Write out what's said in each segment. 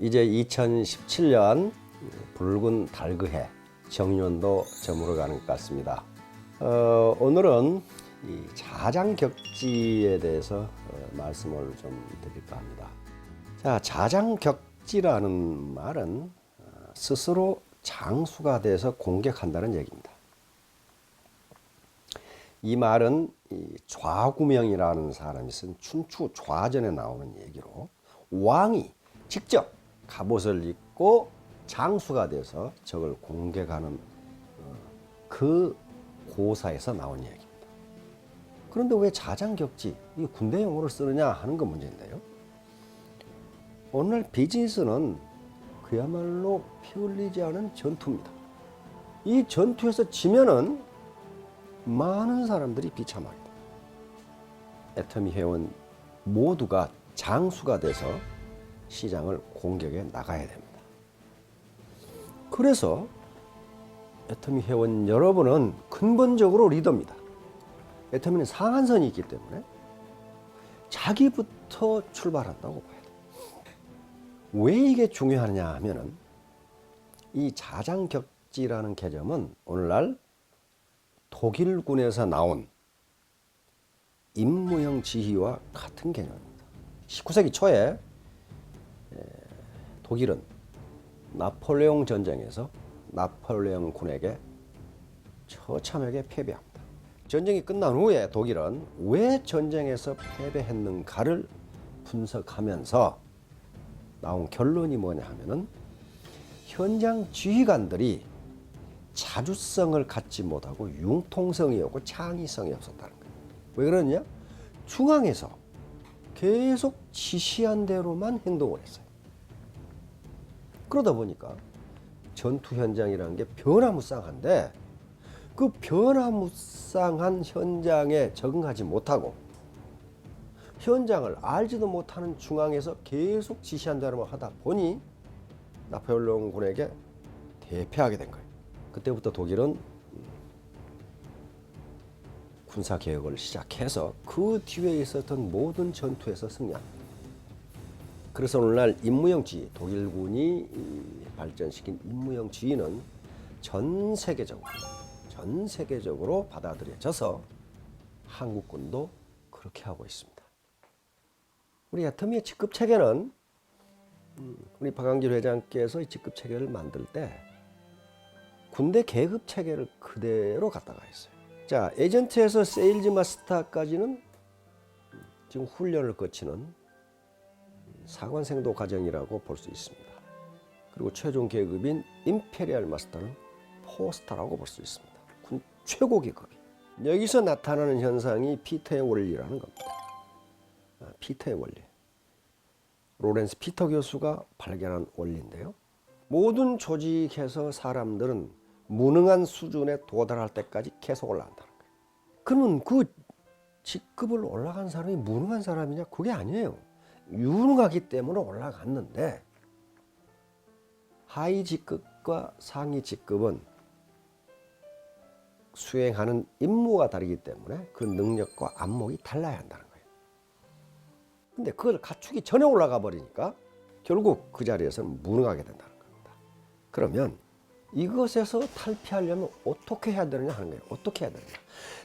이제 2017년 붉은 달그해 정년도 저물어가는 것 같습니다. 오늘은 이 자장격지에 대해서 말씀을 좀 드릴까 합니다. 자, 자장격지라는 말은 스스로 장수가 돼서 공격한다는 얘기입니다. 이 말은 이 좌구명이라는 사람이 쓴 춘추 좌전에 나오는 얘기로 왕이 직접 갑옷을 입고 장수가 돼서 적을 공격하는 그 고사에서 나온 얘기입니다. 그런데 왜 자장격지, 이 군대 용어를 쓰느냐 하는 건 문제인데요. 오늘날 비즈니스는 그야말로 피 흘리지 않은 전투입니다. 이 전투에서 지면은 많은 사람들이 비참하게 됩니다. 애터미 회원 모두가 장수가 돼서 시장을 공격해 나가야 됩니다. 그래서 애터미 회원 여러분은 근본적으로 리더입니다. 애터미는 상한선이 있기 때문에 자기부터 출발한다고 봐야 돼요. 왜 이게 중요하냐 하면은 이 자장격지라는 개념은 오늘날 독일군에서 나온 임무형 지휘와 같은 개념입니다. 19세기 초에 독일은 나폴레옹 전쟁에서 나폴레옹 군에게 처참하게 패배합니다. 전쟁이 끝난 후에 독일은 왜 전쟁에서 패배했는가를 분석하면서 나온 결론이 뭐냐 하면은 현장 지휘관들이 자주성을 갖지 못하고 융통성이 없고 창의성이 없었다는 거예요. 왜 그러냐? 중앙에서 계속 지시한 대로만 행동을 했어요. 그러다 보니까 전투 현장이라는 게 변화무쌍한데 그 변화무쌍한 현장에 적응하지 못하고 현장을 알지도 못하는 중앙에서 계속 지시한 대로만 하다 보니 나폴레옹 군에게 대패하게 된 거예요. 그때부터 독일은 군사개혁을 시작해서 그 뒤에 있었던 모든 전투에서 승리합니다. 그래서 오늘날 임무형 지휘, 독일군이 발전시킨 임무형 지휘는 전 세계적으로 받아들여져서 한국군도 그렇게 하고 있습니다. 우리 애터미의 직급체계는 우리 박광길 회장께서 이 직급체계를 만들 때 군대 계급체계를 그대로 갖다가 했어요. 자, 에이전트에서 세일즈 마스터까지는 지금 훈련을 거치는 사관생도 과정이라고 볼 수 있습니다. 그리고 최종 계급인 임페리얼 마스터는 포스터라고 볼 수 있습니다. 군 최고 계급이. 여기서 나타나는 현상이 피터의 원리라는 겁니다. 피터의 원리. 로렌스 피터 교수가 발견한 원리인데요. 모든 조직에서 사람들은 무능한 수준에 도달할 때까지 계속 올라간다는 거예요. 그러면 그 직급을 올라간 사람이 무능한 사람이냐? 그게 아니에요. 유능하기 때문에 올라갔는데 하위 직급과 상위 직급은 수행하는 임무가 다르기 때문에 그 능력과 안목이 달라야 한다는 거예요. 근데 그걸 갖추기 전에 올라가 버리니까 결국 그 자리에서는 무능하게 된다는 겁니다. 그러면 이것에서 탈피하려면 어떻게 해야 되느냐 하는 거예요. 어떻게 해야 되느냐.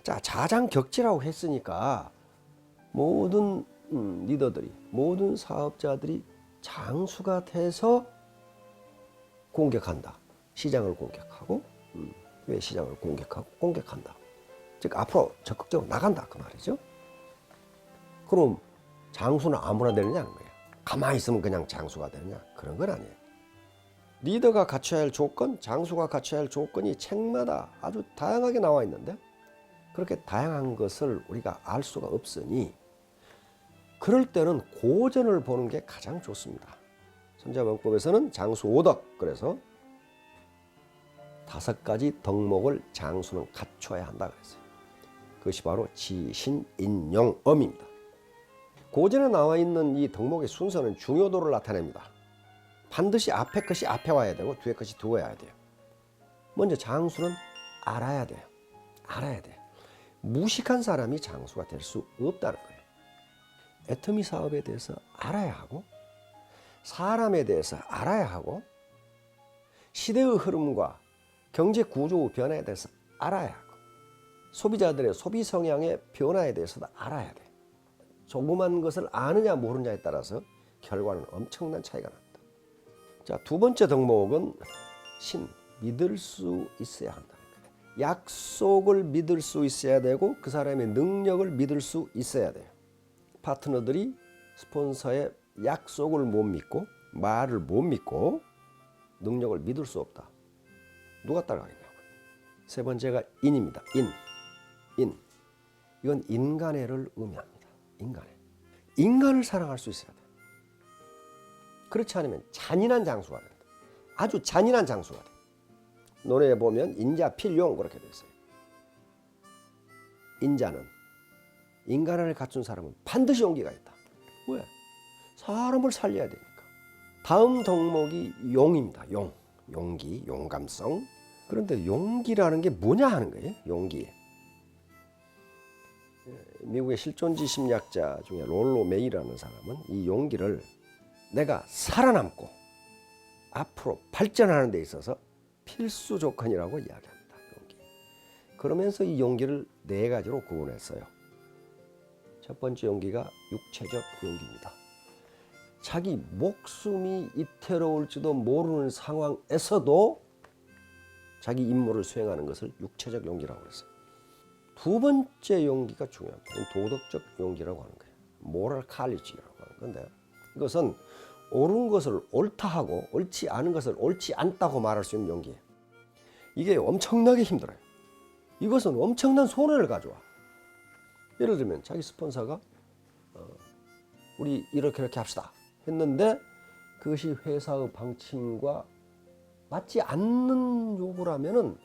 자, 자장격지라고 했으니까 모든 리더들이, 모든 사업자들이 장수가 돼서 공격한다. 시장을 공격하고, 왜 시장을 공격한다. 즉, 앞으로 적극적으로 나간다. 그 말이죠. 그럼 장수는 아무나 되느냐 하는 거예요. 가만히 있으면 그냥 장수가 되느냐? 그런 건 아니에요. 리더가 갖춰야 할 조건, 장수가 갖춰야 할 조건이 책마다 아주 다양하게 나와 있는데 그렇게 다양한 것을 우리가 알 수가 없으니 그럴 때는 고전을 보는 게 가장 좋습니다. 선자문법에서는 장수 5덕, 그래서 5가지 덕목을 장수는 갖춰야 한다 그랬어요. 그것이 바로 지신인용엄입니다. 고전에 나와 있는 이 덕목의 순서는 중요도를 나타냅니다. 반드시 앞에 것이 앞에 와야 되고 뒤에 것이 뒤에 와야 돼요. 먼저 장수는 알아야 돼요. 알아야 돼요. 무식한 사람이 장수가 될 수 없다는 거예요. 애터미 사업에 대해서 알아야 하고 사람에 대해서 알아야 하고 시대의 흐름과 경제 구조 변화에 대해서 알아야 하고 소비자들의 소비 성향의 변화에 대해서도 알아야 돼. 조그만 것을 아느냐 모르느냐에 따라서 결과는 엄청난 차이가 납니다. 자, 두 번째 덕목은 믿을 수 있어야 한다는 거예요. 약속을 믿을 수 있어야 되고 그 사람의 능력을 믿을 수 있어야 돼요. 파트너들이 스폰서의 약속을 못 믿고 말을 못 믿고 능력을 믿을 수 없다. 누가 따라가겠냐고. 세 번째가 인입니다. 인. 이건 인간애를 의미합니다. 인간을 사랑할 수 있어야 돼. 그렇지 않으면 잔인한 장수가 된다. 아주 잔인한 장수가 돼. 노래에 보면 인자 필용 그렇게 돼 있어요. 인자는 인간을 갖춘 사람은 반드시 용기가 있다. 왜? 사람을 살려야 되니까. 다음 덕목이 용입니다. 용기, 용감성. 그런데 용기라는 게 뭐냐 하는 거예요. 용기. 미국의 실존지 심리학자 중에 롤로 메이라는 사람은 이 용기를 내가 살아남고 앞으로 발전하는 데 있어서 필수 조건이라고 이야기합니다. 용기. 그러면서 이 용기를 네 가지로 구분했어요. 첫 번째 용기가 육체적 용기입니다. 자기 목숨이 이태로울지도 모르는 상황에서도 자기 임무를 수행하는 것을 육체적 용기라고 그랬어요. 두 번째 용기가 중요합니다. 도덕적 용기라고 하는 거예요. 모럴 칼리지라고 하는 건데 이것은 옳은 것을 옳다 하고 옳지 않은 것을 옳지 않다고 말할 수 있는 용기예요. 이게 엄청나게 힘들어요. 이것은 엄청난 손해를 가져와. 예를 들면 자기 스폰서가 우리 이렇게 합시다 했는데 그것이 회사의 방침과 맞지 않는 요구라면은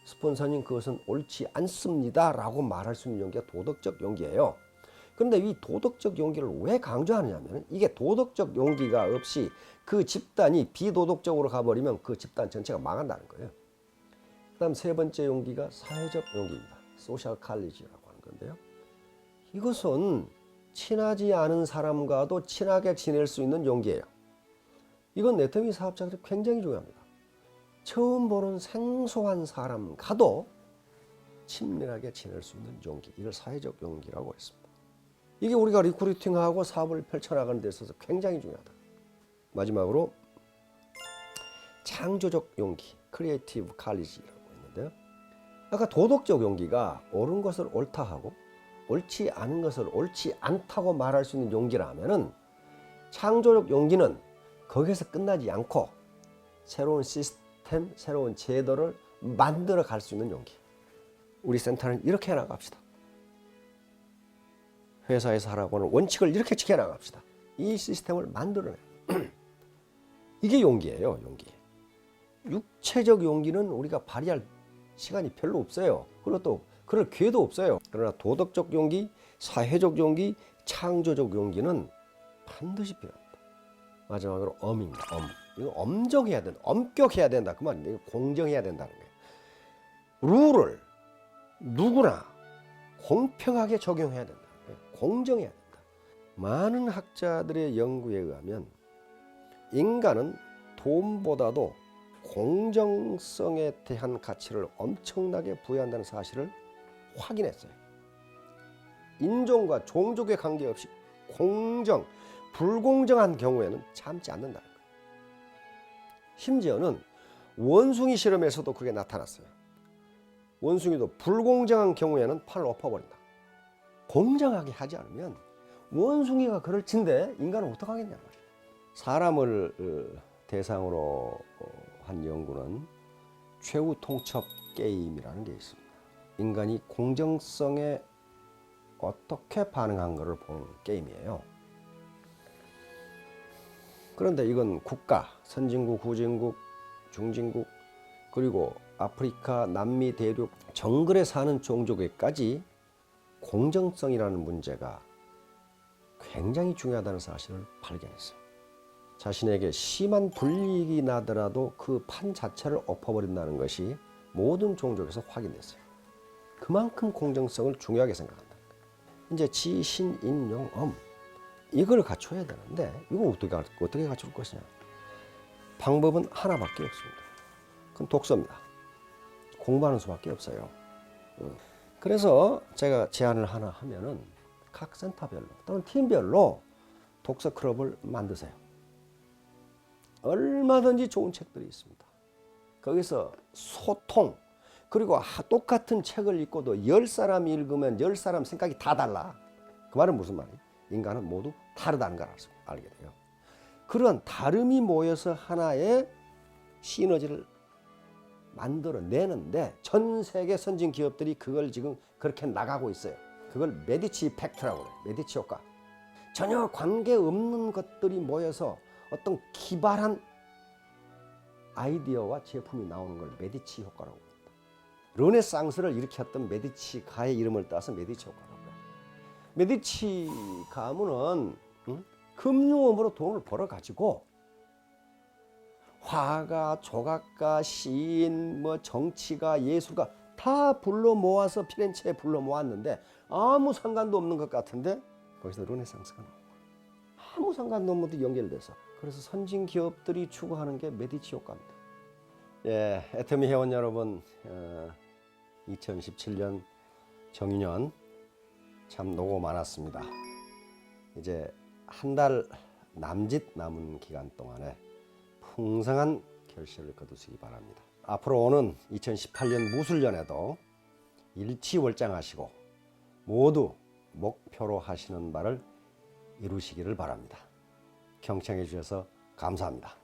스폰서님 그것은 옳지 않습니다 라고 말할 수 있는 용기가 도덕적 용기예요. 그런데 이 도덕적 용기를 왜 강조하느냐면 이게 도덕적 용기가 없이 그 집단이 비도덕적으로 가버리면 그 집단 전체가 망한다는 거예요. 그 다음 세 번째 용기가 사회적 용기입니다. 소셜 칼리지라고 하는 건데요. 이것은 친하지 않은 사람과도 친하게 지낼 수 있는 용기예요. 이건 네트워크 사업자들이 굉장히 중요합니다. 처음 보는 생소한 사람과도 친밀하게 지낼 수 있는 용기. 이걸 사회적 용기라고 했습니다. 이게 우리가 리크루팅하고 사업을 펼쳐나가는 데 있어서 굉장히 중요하다. 마지막으로 창조적 용기, 크리에이티브 칼리지라고 했는데요. 아까 도덕적 용기가 옳은 것을 옳다 하고 옳지 않은 것을 옳지 않다고 말할 수 있는 용기라면은 창조적 용기는 거기서 끝나지 않고 새로운 시스템, 새로운 제도를 만들어 갈 수 있는 용기. 우리 센터는 이렇게 해나갑시다. 회사에서 하라고 하는 원칙을 이렇게 지켜나갑시다. 이 시스템을 만들어내요. 이게 용기예요. 용기. 육체적 용기는 우리가 발휘할 시간이 별로 없어요. 그리고 또 그럴 기회도 없어요. 그러나 도덕적 용기, 사회적 용기, 창조적 용기는 반드시 필요합니다. 마지막으로 엄입니다. 이거 엄정해야 된다. 엄격해야 된다. 그 말인데 공정해야 된다는 거예요. 룰을 누구나 공평하게 적용해야 된다. 공정해야 된다. 많은 학자들의 연구에 의하면 인간은 돈보다도 공정성에 대한 가치를 엄청나게 부여한다는 사실을 확인했어요. 인종과 종족에 관계없이 불공정한 경우에는 참지 않는다는 거예요. 심지어는 원숭이 실험에서도 그게 나타났어요. 원숭이도 불공정한 경우에는 팔을 엎어버린다. 공정하게 하지 않으면 원숭이가 그럴 진데 인간은 어떡하겠냐 말이에요. 사람을 대상으로 한 연구는 최후 통첩 게임이라는 게 있습니다. 인간이 공정성에 어떻게 반응한 걸 보는 게임이에요. 그런데 이건 국가, 선진국, 후진국, 중진국, 그리고 아프리카, 남미, 대륙, 정글에 사는 종족에까지 공정성이라는 문제가 굉장히 중요하다는 사실을 발견했어요. 자신에게 심한 불이익이 나더라도 그 판 자체를 엎어버린다는 것이 모든 종족에서 확인됐어요. 그만큼 공정성을 중요하게 생각한다. 이제 지, 신, 인, 용, 엄. 이걸 갖춰야 되는데 이거 어떻게 갖출 것이냐? 방법은 하나밖에 없습니다. 그건 독서입니다. 공부하는 수밖에 없어요. 그래서 제가 제안을 하나 하면은 각 센터별로 또는 팀별로 독서 클럽을 만드세요. 얼마든지 좋은 책들이 있습니다. 거기서 소통, 그리고 똑같은 책을 읽고도 10사람이 읽으면 10사람 생각이 다 달라. 그 말은 무슨 말이에요? 인간은 모두 다르다는 걸 알게 돼요. 그런 다름이 모여서 하나의 시너지를 만들어내는데 전 세계 선진 기업들이 그걸 지금 그렇게 나가고 있어요. 그걸 메디치 이펙트라고 그래요. 메디치 효과. 전혀 관계없는 것들이 모여서 어떤 기발한 아이디어와 제품이 나오는 걸 메디치 효과라고 합니다. 르네상스를 일으켰던 메디치 가의 이름을 따서 메디치 효과라고 해요. 메디치 가문은 금융업으로 돈을 벌어가지고 화가, 조각가, 시인, 정치가, 예술가 다 불러 모아서 피렌체에 불러 모았는데 아무 상관도 없는 것 같은데 거기서 르네상스가 나온 거예요. 아무 상관도 없는 연결돼서. 그래서 선진 기업들이 추구하는 게 메디치 효과입니다. 예, 애터미 회원 여러분, 2017년 정유년 참 노고 많았습니다. 이제 한 달 남짓 남은 기간 동안에 풍성한 결실을 거두시기 바랍니다. 앞으로 오는 2018년 무술년에도 일치월장하시고 모두 목표로 하시는 바를 이루시기를 바랍니다. 경청해 주셔서 감사합니다.